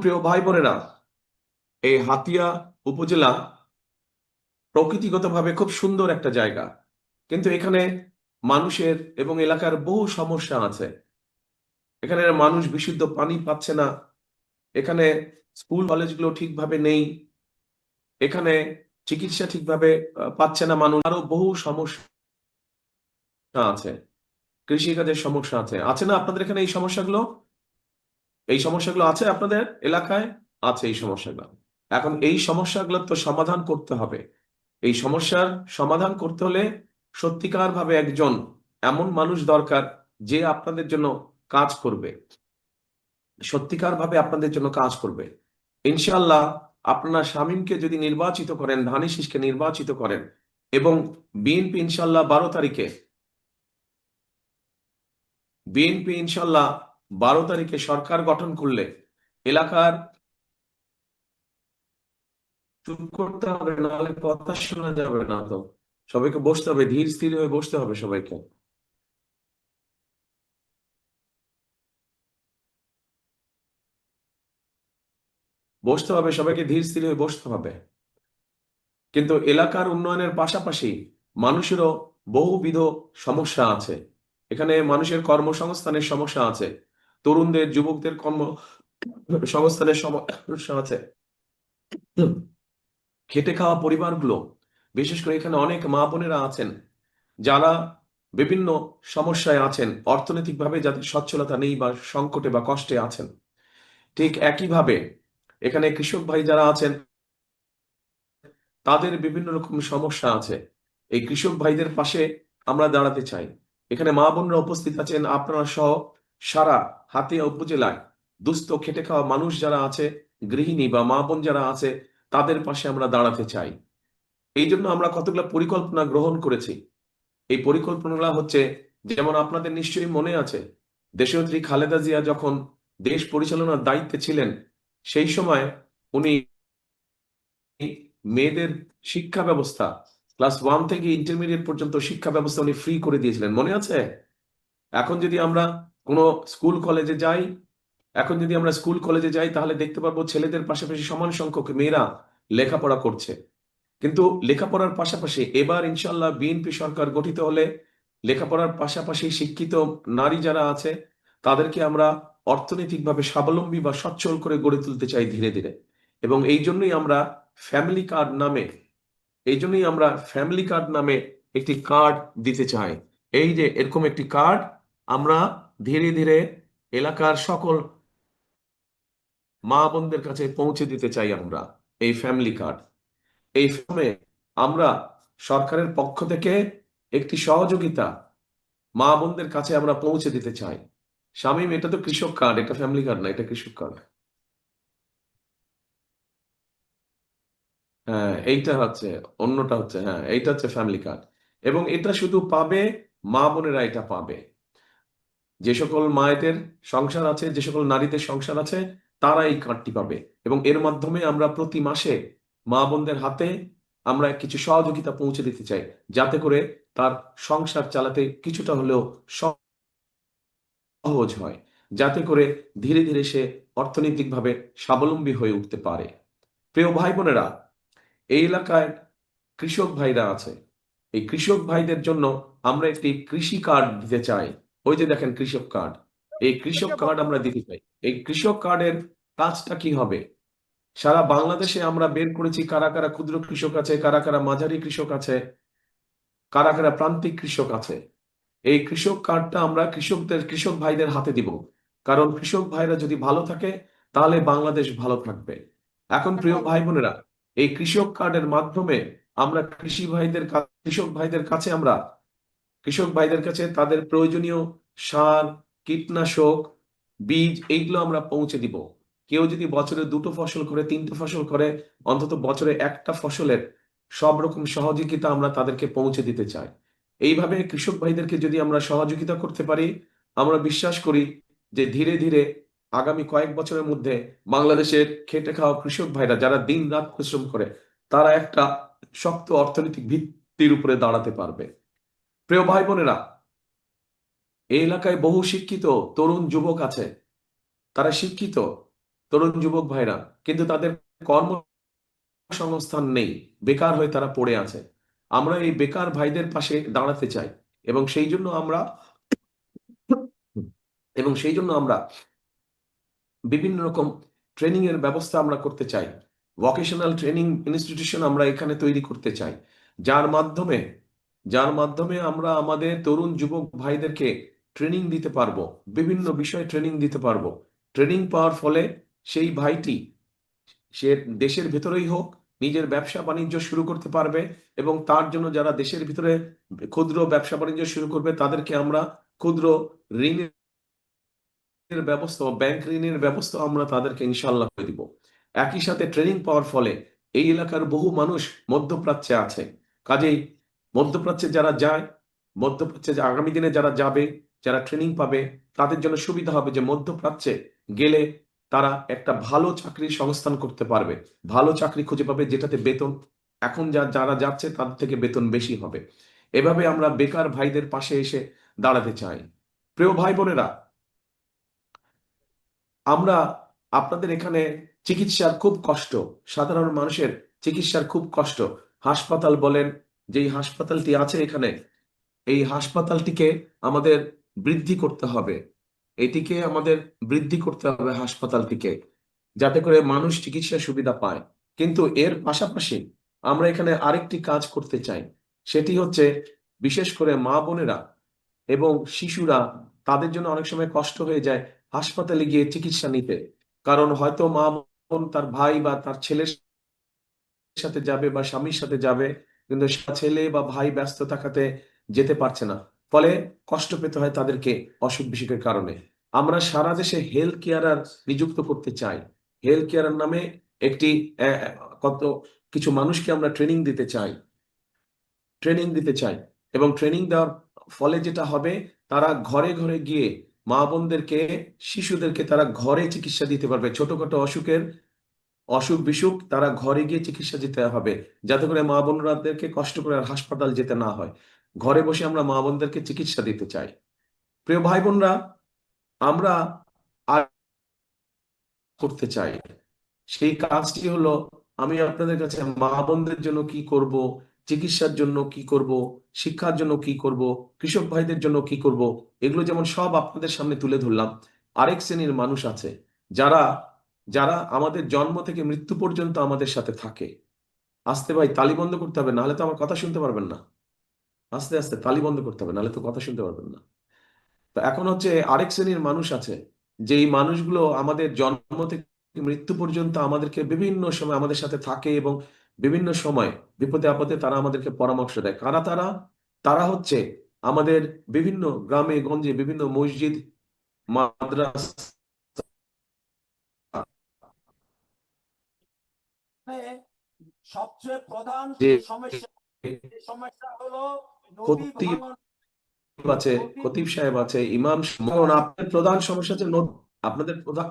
প্রিয় ভাই বোনেরা, এই হাতিয়া উপজেলা প্রকৃতিগতভাবে খুব সুন্দর একটা জায়গা, কিন্তু এখানে মানুষের এবং এলাকার বহু সমস্যা আছে। এখানে মানুষ বিশুদ্ধ পানি পাচ্ছে না, এখানে স্কুল কলেজগুলো ঠিকভাবে নেই, এখানে চিকিৎসা ঠিকভাবে পাচ্ছে না মানুষ, আরো বহু সমস্যা আছে। কৃষিকাজের সমস্যা আছে, আছে না আপনাদের এখানে এই সমস্যাগুলো? এই সমস্যাগুলো আছে আপনাদের এলাকায়? আছে এই সমস্যাগুলো। এখন এই সমস্যাগুলো তো সমাধান করতে হবে। এই সমস্যার সমাধান করতে হলে সত্যিকার ভাবে একজন এমন মানুষ দরকার যে আপনাদের জন্য কাজ করবে, সত্যিকার ভাবে আপনাদের জন্য কাজ করবে। ইনশাআল্লাহ আপনার শামীমকে যদি নির্বাচিত করেন, ধানের শীষকে নির্বাচিত করেন, এবং বিএনপি ইনশাআল্লাহ 12 তারিখে, বিএনপি ইনশাআল্লাহ 12 তারিখে সরকার গঠন করলে এলাকার, চুপ করতে হবে, নাহলে কথা শোনা যাবে না তো। সবাইকে বসতে হবে, ধীর স্থির হয়ে বসতে হবে সবাইকে। বসতে হবে সবাইকে, ধীর স্থির হয়ে বসতে হবে। কিন্তু এলাকার উন্নয়নের পাশাপাশি মানুষেরও বহুবিধ সমস্যা আছে। এখানে মানুষের কর্মসংস্থানের সমস্যা আছে, তরুণদের যুবকদের কর্ম সংস্থানের সমস্যা আছে। খেটে খাওয়া পরিবারগুলো, বিশেষ করে এখানে অনেক মা বোনেরা আছেন যারা বিভিন্ন সমস্যায় আছেন, অর্থনৈতিকভাবে যাদের সচ্ছলতা নেই বা সংকটে বা কষ্টে আছেন। ঠিক একইভাবে এখানে কৃষক ভাই যারা আছেন তাদের বিভিন্ন রকম সমস্যা আছে। এই কৃষক ভাইদের পাশে আমরা দাঁড়াতে চাই। এখানে মা বোনরা উপস্থিত আছেন, আপনারা সহ সারা হাতিয়া উপজেলায় দুস্থ খেটে খাওয়া মানুষ যারা আছে, গৃহিণী বা মা বোন যারা আছে, তাদের পাশে আমরা দাঁড়াতে চাই। এই জন্য আমরা কতগুলো পরিকল্পনা গ্রহণ করেছি। এই পরিকল্পনাগুলো হচ্ছে, যেমন আপনাদের নিশ্চয়ই মনে আছে, দেশনেত্রী খালেদা জিয়া যখন দেশ পরিচালনার দায়িত্বে ছিলেন, সেই সময় উনি মেয়েদের শিক্ষা ব্যবস্থা, ক্লাস 1 থেকে ইন্টারমিডিয়েট পর্যন্ত শিক্ষা ব্যবস্থা উনি ফ্রি করে দিয়েছিলেন, মনে আছে? এখন যদি আমরা কোনো স্কুল কলেজে যাই, এখন যদি আমরা স্কুল কলেজে যাই তাহলে দেখতে পারবো ছেলেদের পাশাপাশি সমান সংখ্যক মেয়েরা লেখাপড়া করছে। কিন্তু লেখাপড়ার পাশাপাশি এবার ইনশাল্লাহ বিএনপি সরকার গঠিত হলে লেখাপড়ার পাশাপাশি শিক্ষিত নারী যারা আছে তাদেরকে আমরা অর্থনৈতিকভাবে স্বাবলম্বী বা সচ্ছল করে গড়ে তুলতে চাই ধীরে ধীরে। এবং এই জন্যই আমরা ফ্যামিলি কার্ড নামে, এই জন্যই আমরা ফ্যামিলি কার্ড নামে একটি কার্ড দিতে চাই। এই যে এরকম একটি কার্ড আমরা ধীরে ধীরে এলাকার সকল মা বোনদের কাছে পৌঁছে দিতে চাই আমরা। এই ফ্যামিলি কার্ড, এই ফর্মে আমরা সরকারের পক্ষ থেকে একটি সহযোগিতা মা বোনদের কাছে আমরা পৌঁছে দিতে চাই। শামীম, এটা তো কৃষক কার্ড, এটা ফ্যামিলি কার্ড না, এটা কৃষক কার্ড। হ্যাঁ, এইটা হচ্ছে, অন্যটা হচ্ছে, হ্যাঁ এইটা হচ্ছে ফ্যামিলি কার্ড। এবং এটা শুধু পাবে মা বোনেরা, এটা পাবে যে সকল মায়েদের সংসার আছে, যে সকল নারীদের সংসার আছে, তারা এই কার্ডটি পাবে। এবং এর মাধ্যমে আমরা প্রতি মাসে মা বোনদের হাতে আমরা কিছু সহযোগিতা পৌঁছে দিতে চাই, যাতে করে তার সংসার চালাতে কিছুটা হলেও সহজ হয়, যাতে করে ধীরে ধীরে সে অর্থনৈতিকভাবে স্বাবলম্বী হয়ে উঠতে পারে। প্রিয় ভাই বোনেরা, এই এলাকায় কৃষক ভাইরা আছে। এই কৃষক ভাইদের জন্য আমরা একটি কৃষি কার্ড দিতে চাই। ওই যে দেখেন কৃষক কার্ড, এই কৃষক কার্ড আমরা দিতে চাই। এই কৃষক কার্ডের কাজটা কি হবে? সারা বাংলাদেশে আমরা বের করেছি কারা কারা ক্ষুদ্র কৃষক আছে, কারা কারা মাঝারি কৃষক আছে, কারা কারা প্রান্তিক কৃষক আছে। এই কৃষক কার্ডটা আমরা কৃষকদের, কৃষক ভাইদের হাতে দিব। কারণ কৃষক ভাইরা যদি ভালো থাকে তাহলে বাংলাদেশ ভালো থাকবে। এখন প্রিয় ভাই বোনেরা, এই কৃষক কার্ডের মাধ্যমে আমরা কৃষক ভাইদের কাছে আমরা, কৃষক ভাইদের কাছে তাদের প্রয়োজনীয় সার, কীটনাশক, বীজ, এইগুলো আমরা পৌঁছে দিব। কেউ যদি বছরে 2টো ফসল করে, 3টে ফসল করে, অন্তত বছরে একটা ফসলের সব রকম সহযোগিতা আমরা তাদেরকে পৌঁছে দিতে চাই। এইভাবে কৃষক ভাইদেরকে যদি আমরা সহযোগিতা করতে পারি, আমরা বিশ্বাস করি যে ধীরে ধীরে আগামী কয়েক বছরের মধ্যে বাংলাদেশের খেটে খাওয়া কৃষক ভাইরা যারা দিন রাত পরিশ্রম করে, তারা একটা শক্ত অর্থনৈতিক ভিত্তির উপরে দাঁড়াতে পারবে। প্রিয় ভাই বোনেরা, এই এলাকায় বহু শিক্ষিত তরুণ যুবক আছে, তারা শিক্ষিত, তরুণ যুবক ভাইরা, কিন্তু তাদের কর্মসংস্থান নেই, বেকার হয়ে তারা পড়ে আছে। আমরা এই বেকার ভাইদের পাশে দাঁড়াতে চাই, এবং সেই জন্য আমরা বিভিন্ন রকম ট্রেনিং এর ব্যবস্থা আমরা করতে চাই। ভোকেশনাল ট্রেনিং ইনস্টিটিউশন আমরা এখানে তৈরি করতে চাই, যার মাধ্যমে আমরা আমাদের তরুণ যুবক ভাইদেরকে ট্রেনিং দিতে পারবো, বিভিন্ন বিষয়ে ট্রেনিং দিতে পারবো। ট্রেনিং পাওয়ার ফলে সেই ভাইটি, সে দেশের ভেতরেই হোক, নিজের ব্যবসা বাণিজ্য শুরু করতে পারবে, এবং তার জন্য যারা দেশের ভিতরে ক্ষুদ্র ব্যবসা বাণিজ্য শুরু করবে তাদেরকে আমরা ক্ষুদ্র ঋণের ব্যবস্থা, ব্যাংক ঋণের ব্যবস্থা আমরা তাদেরকে ইনশাল্লাহ করে দিব। একই সাথে ট্রেনিং পাওয়ার ফলে এই এলাকার বহু মানুষ মধ্যপ্রাচ্যে আছে, কাজেই মধ্যপ্রাচ্যে যারা যায়, মধ্যপ্রাচ্যে আগামী দিনে যারা যাবে, যারা ট্রেনিং পাবে, তাদের জন্য সুবিধা হবে যে মধ্যপ্রাচ্যে গেলে তারা একটা ভালো চাকরির সংস্থান করতে পারবে, ভালো চাকরি খুঁজে পাবে, যেটাতে বেতন এখন যারা যাচ্ছে তাদের থেকে বেতন বেশি হবে। এভাবে আমরা বেকার ভাইদের পাশে এসে দাঁড়াতে চাই। প্রিয় ভাই বোনেরা, আমরা আপনাদের এখানে চিকিৎসার খুব কষ্ট, সাধারণ মানুষের চিকিৎসার খুব কষ্ট। হাসপাতাল বলেন, যেই হাসপাতালটি আছে এখানে, এই হাসপাতালটিকে আমাদের বৃদ্ধি করতে হবে, এটিকে আমাদের বৃদ্ধি করতে হবে হাসপাতালটিকে, যাতে করে মানুষ চিকিৎসা সুবিধা পায়। কিন্তু এর পাশাপাশি আমরা এখানে আরেকটি কাজ করতে চাই, সেটি হচ্ছে বিশেষ করে মা বোনেরা এবং শিশুরা, তাদের জন্য অনেক সময় কষ্ট হয়ে যায় হাসপাতালে গিয়ে চিকিৎসা নিতে, কারণ হয়তো মা বোন তার ভাই বা তার ছেলের সাথে যাবে বা স্বামীর সাথে যাবে, কিন্তু ছেলে বা ভাই ব্যস্ত থাকাতে যেতে পারছে না, ফলে কষ্ট পেতে হয় তাদেরকে অসুখ বিসুখের কারণে। আমরা সারা দেশে হেলথ কেয়ারার নিযুক্ত করতে চাই। হেলথ কেয়ারার নামে একটি কত কিছু মানুষকে আমরা ট্রেনিং দিতে চাই, এবং ট্রেনিং দেওয়ার ফলে যেটা হবে, তারা ঘরে ঘরে গিয়ে মা বোনদেরকে, শিশুদেরকে তারা ঘরে চিকিৎসা দিতে পারবে। ছোটখাটো অসুখ বিসুখ তারা ঘরে গিয়ে চিকিৎসা দিতে হবে, যাতে করে মা বোনদেরকে কষ্ট করে আর হাসপাতাল যেতে না হয়। ঘরে বসে আমরা মা বোনদেরকে চিকিৎসা দিতে চাই। প্রিয় ভাই বোনরা, আমরা আর করতে চাই, সেই কাজটি হলো, আমি আপনাদের কাছে মা বোনদের জন্য কি করব, চিকিৎসার জন্য কি করব, শিক্ষার জন্য কি করব, কৃষক ভাইদের জন্য কি করব, এগুলো যেমন সব আপনাদের সামনে তুলে ধরলাম। আরেক শ্রেণীর মানুষ আছে, যারা যারা আমাদের জন্ম থেকে মৃত্যু পর্যন্ত আমাদের সাথে থাকে। আস্তে ভাই, তালি বন্ধ করতে হবে, নাহলে তো আমার কথা শুনতে পারবেন না। আস্তে আস্তে তালি বন্ধ করতে হবে, নাহলে তো কথা শুনতে পারবেন না। তো এখন হচ্ছে আরেক শ্রেণীর মানুষ আছে, যেই মানুষগুলো আমাদের জন্ম থেকে মৃত্যু পর্যন্ত আমাদেরকে বিভিন্ন সময় আমাদের সাথে থাকে, এবং বিভিন্ন সময় বিপদে আপদে তারা আমাদেরকে পরামর্শ দেয়। কারা তারা? তারা হচ্ছে আমাদের বিভিন্ন গ্রামে গঞ্জে, বিভিন্ন মসজিদ, মাদ্রাসা, সবচেয়ে প্রধান যে সমস্যা হলো নদী খতিব ভাঙন। আছে, খতিব সাহেব আছে, ইমাম সাহেব। আপনাদের প্রধান সমস্যা হচ্ছে আপনাদের প্রধান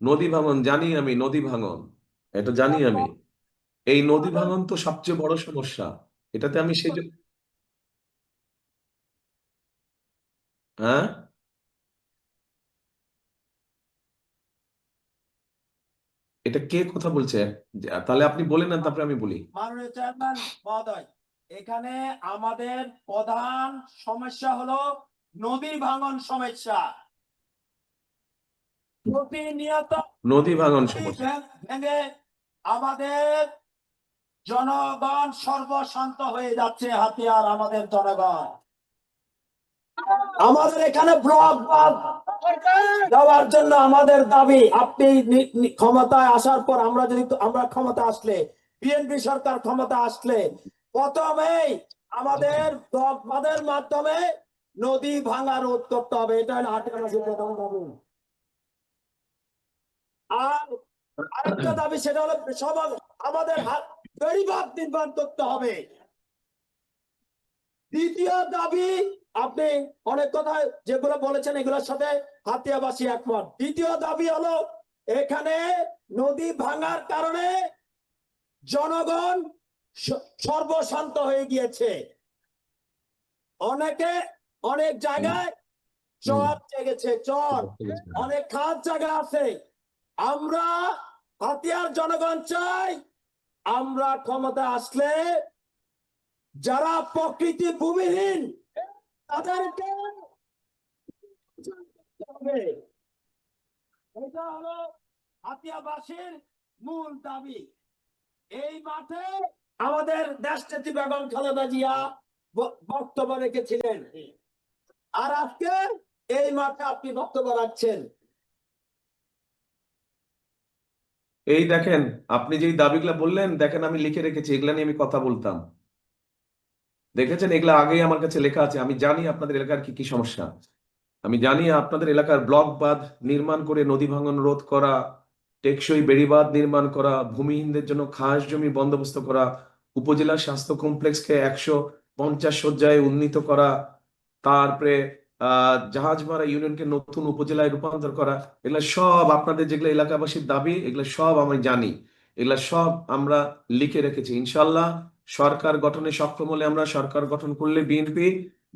নদী ভাঙন। জানি আমি, নদী ভাঙন, এটা জানি আমি। এই নদী ভাঙন তো সবচেয়ে বড় সমস্যা। এটাতে আমি সেই হ্যাঁ, এটা কে কথা বলছে? তাহলে আপনি বলেন না, তারপরে আমি বলি। মাননীয় চেয়ারম্যান মহোদয়, এখানে আমাদের প্রধান সমস্যা হলো নদী ভাঙন সমস্যা। প্রতিনিয়ত নদী ভাঙন সমস্যা ভেঙে আমাদের জনগণ সর্বশান্ত হয়ে যাচ্ছে। হাতিয়ার আমাদের জনগণ। আমাদের এখানে ব্লক দেওয়ার জন্য আমাদের দাবি, আপনি ক্ষমতায় আসার পর আমরা ক্ষমতা আসলে, বিএনপি সরকার ক্ষমতা আসলে, প্রথমেই আমাদের ব্লকবাদের মাধ্যমে নদী ভাঙা রোধ করতে হবে। এটা হলো দাবি। আর আরেকটা দাবি, সেটা হলো আমাদের বেড়িবাঁধ নির্মাণ করতে হবে। দ্বিতীয় দাবি, আপনি অনেক কথা যেগুলো বলেছেন এগুলোর সাথে হাতিয়াবাসী একমত। দ্বিতীয় দাবি হলো, এখানে নদী ভাঙার কারণে জনগণ সর্বশান্ত হয়ে গিয়েছে। অনেক জায়গায় চর জেগেছে, চর, অনেক খাদ জায়গা আছে। আমরা হাতিয়ার জনগণ চাই, আমরা ক্ষমতা আসলে যারা প্রকৃতি ভূমিহীন তাদেরকে হবে। এটা হলো হাতিয়াবাসীর মূল দাবি। এই মাঠে আমাদের দেশনেত্রী বেগম খালেদা জিয়া বক্তব্য রেখেছিলেন, আর আজকে এই মাঠে আপনি বক্তব্য রাখছেন। এই দেখেন, আপনি যেই দাবিগুলা বললেন, দেখেন আমি লিখে রেখেছি, এগুলা নিয়ে আমি কথা বলতাম। দেখেছেন, এগুলা আগেই আমার কাছে লেখা আছে। আমি জানি আপনাদের এলাকার কি কি সমস্যা। আমি জানি আপনাদের এলাকার ব্লক বাঁধ নির্মাণ করে নদী ভাঙন রোধ করা, টেকসই বেড়িবাঁধ নির্মাণ করা, ভূমিহীনদের জন্য খাস জমি বন্দোবস্ত করা, উপজেলা স্বাস্থ্য কমপ্লেক্সকে 150 শয্যায় উন্নীত করা, তারপরে জাহাজমারা ইউনিয়নকে নতুন উপজেলায় রূপান্তর করা, এগুলা সব আপনাদের যেগুলো এলাকাবাসীর দাবি, এগুলো সব আমি জানি। এগুলা সব আমরা লিখে রেখেছি। ইনশাল্লাহ সরকার গঠনে সক্ষম হলে, আমরা সরকার গঠন করলে বিএনপি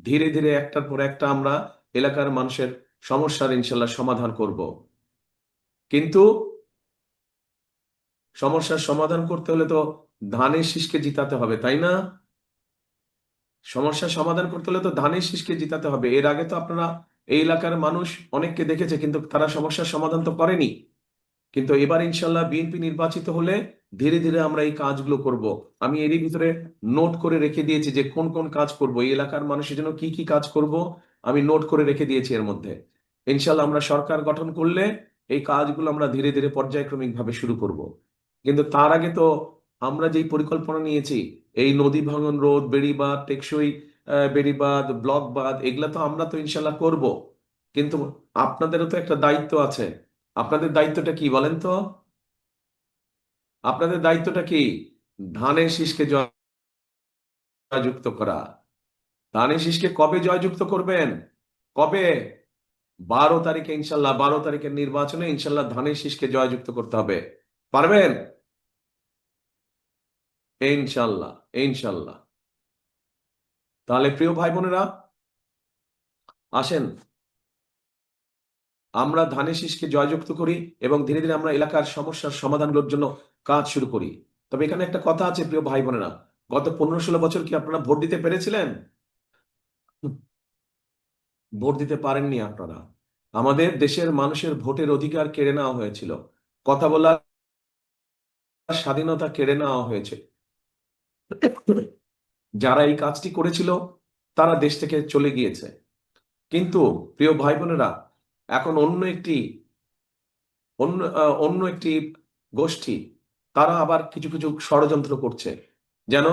ধীরে ধীরে একটার পর একটা আমরা এলাকার মানুষের সমস্যার ইনশাল্লাহ সমাধান করব। কিন্তু সমস্যার সমাধান করতে হলে তো ধানের শীষকে জিতাতে হবে, তাই না? সমস্যার সমাধান করতে হলে তো ধানের শীষকে জিতাতে হবে। এর আগে তো আপনারা এই এলাকার মানুষ অনেককে দেখেছে, কিন্তু তারা সমস্যার সমাধান তো করেনি। কিন্তু এবার ইনশাল্লাহ বিএনপি নির্বাচিত হলে ধীরে ধীরে আমরা এই কাজগুলো করব। আমি এরই ভিতরে নোট করে রেখে দিয়েছি যে কোন কোন কাজ করব, এই এলাকার মানুষের জন্য কি কি কাজ করব আমি নোট করে রেখে দিয়েছি। এর মধ্যে ইনশাল্লাহ আমরা সরকার গঠন করলে এই কাজগুলো আমরা ধীরে ধীরে পর্যায়ক্রমিক ভাবে শুরু করব। কিন্তু তার আগে তো আমরা যেই পরিকল্পনা নিয়েছি, এই নদী ভাঙন রোধ, বেড়িবাঁধ, টেকসই বেড়িবাঁধ, ব্লক বাঁধ, এগুলা তো আমরা তো ইনশাল্লাহ করব। কিন্তু আপনাদেরও তো একটা দায়িত্ব আছে। আপনাদের দায়িত্বটা কি বলেন তো? আপনাদের দায়িত্বটা কি? ধানের শীষকে জয়যুক্ত করা। ধানের শীষকে কবে জয়যুক্ত করবেন? কবে? 12 তারিখে ইনশাল্লাহ, 12 তারিখের নির্বাচনে ইনশাল্লাহ ধানের শীষকে জয়যুক্ত করতে হবে। পারবেন? ইনশাল্লাহ, ইনশাল্লাহ। তাহলে প্রিয় ভাই বোনেরা, আসেন আমরা ধানের শীষকে জয়যুক্ত করি এবং ধীরে ধীরে আমরা এলাকার সমস্যার সমাধানগুলোর জন্য কাজ শুরু করি। তবে এখানে একটা কথা আছে প্রিয় ভাই বোনেরা, গত 15-16 বছর কি আপনারা ভোট দিতে পেরেছিলেন? ভোট দিতে পারেননি আপনারা। আমাদের দেশের মানুষের ভোটের অধিকার কেড়ে নেওয়া হয়েছিল, কথা বলার স্বাধীনতা কেড়ে নেওয়া হয়েছে। যারা এই কাজটি করেছিল তারা দেশ থেকে চলে গিয়েছে। কিন্তু প্রিয় ভাই বোনেরা, এখন অন্য একটি গোষ্ঠী, তারা আবার কিছু কিছু ষড়যন্ত্র করছে যেন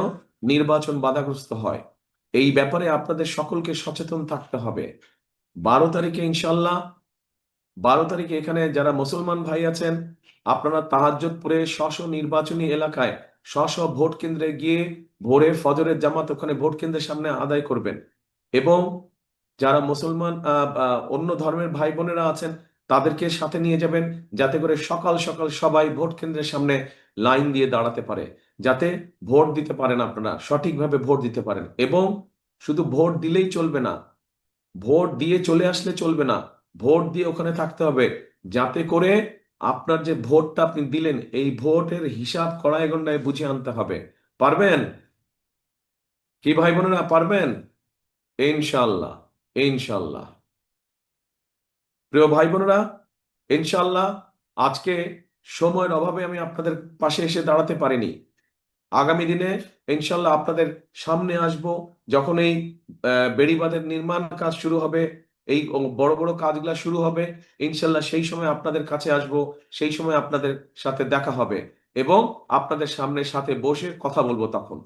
নির্বাচন বাধাগ্রস্ত হয়। এই ব্যাপারে আপনাদের সকলকে সচেতন থাকতে হবে। 12 তারিখে ইনশাল্লাহ, 12 তারিখে এখানে যারা মুসলমান ভাই আছেন, আপনারা তাহাজ্জুদ পড়ে স্ব নির্বাচনী এলাকায় স্ব ভোট কেন্দ্রে গিয়ে ভোরে ফজরের জামাত ওখানে ভোট কেন্দ্রের সামনে আদায় করবেন। এবং যারা মুসলমান অন্য ধর্মের ভাই বোনেরা আছেন, তাদেরকে সাথে নিয়ে যাবেন, যাতে করে সকাল সকাল সবাই ভোট কেন্দ্রের সামনে লাইন দিয়ে দাঁড়াতে পারে, যাতে ভোট দিতে পারেন, আপনারা সঠিকভাবে ভোট দিতে পারেন। এবং শুধু ভোট দিলেই চলবে না, ভোট দিয়ে চলে আসলে চলবে না, ভোট দিয়ে ওখানে থাকতে হবে, যাতে করে আপনার যে ভোটটা আপনি দিলেন, এই ভোটের হিসাব কড়াই গন্ডায় বুঝে আনতে হবে। পারবেন কি ভাই বোনেরা, পারবেন? ইনশাল্লাহ, ইনশাল্লাহ। প্রিয় ভাই বোনেরা, ইনশাল্লাহ আজকে সময়ের অভাবে আমি আপনাদের পাশে এসে দাঁড়াতে পারিনি। আগামী দিনে ইনশাল্লাহ আপনাদের সামনে আসব, যখন এই বেড়িবাঁধের নির্মাণ কাজ শুরু হবে, এই বড় বড় কাজগুলা শুরু হবে, ইনশাল্লাহ সেই সময় আপনাদের কাছে আসব, সেই সময় আপনাদের সাথে দেখা হবে এবং আপনাদের সাথে বসে কথা বলবো তখন।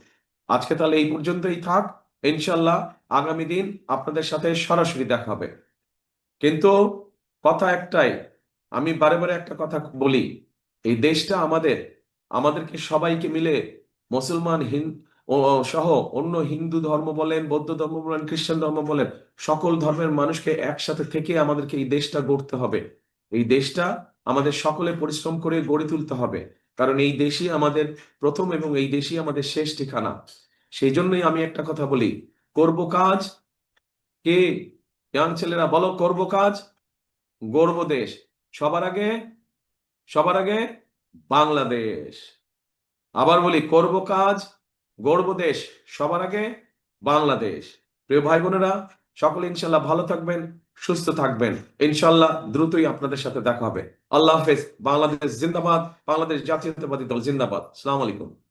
আজকে তাহলে এই পর্যন্তই থাক। ইনশাল্লাহ আগামী দিন আপনাদের সাথে সরাসরি দেখা হবে। কিন্তু কথা একটাই, আমি বারে বারে একটা কথা বলি, এই দেশটা আমাদেরকে সবাইকে মিলে, মুসলমান সহ অন্য হিন্দু ধর্ম বলেন, বৌদ্ধ ধর্ম বলেন, খ্রিস্টান ধর্ম বলেন, সকল ধর্মের মানুষকে একসাথে থেকে আমাদেরকে এই দেশটা গড়তে হবে। এই দেশটা আমাদের সকলে পরিশ্রম করে গড়ে তুলতে হবে, কারণ এই দেশই আমাদের প্রথম এবং এই দেশই আমাদের শেষ ঠিকানা। সেই জন্যই আমি একটা কথা বলি, করব কাজ, কে ইয়াং ছেলেরা বলো, করব কাজ, গড়ব দেশ। সবার আগে সবার আগে বাংলাদেশ। আবার বলি, করব কাজ, গড়ব দেশ, সবার আগে বাংলাদেশ। প্রিয় ভাই বোনেরা, সকলে ইনশাল্লাহ ভালো থাকবেন, সুস্থ থাকবেন। ইনশাল্লাহ দ্রুতই আপনাদের সাথে দেখা হবে। আল্লাহ হাফেজ। বাংলাদেশ জিন্দাবাদ, বাংলাদেশ জাতীয়তাবাদী দল জিন্দাবাদ। আসসালামু আলাইকুম।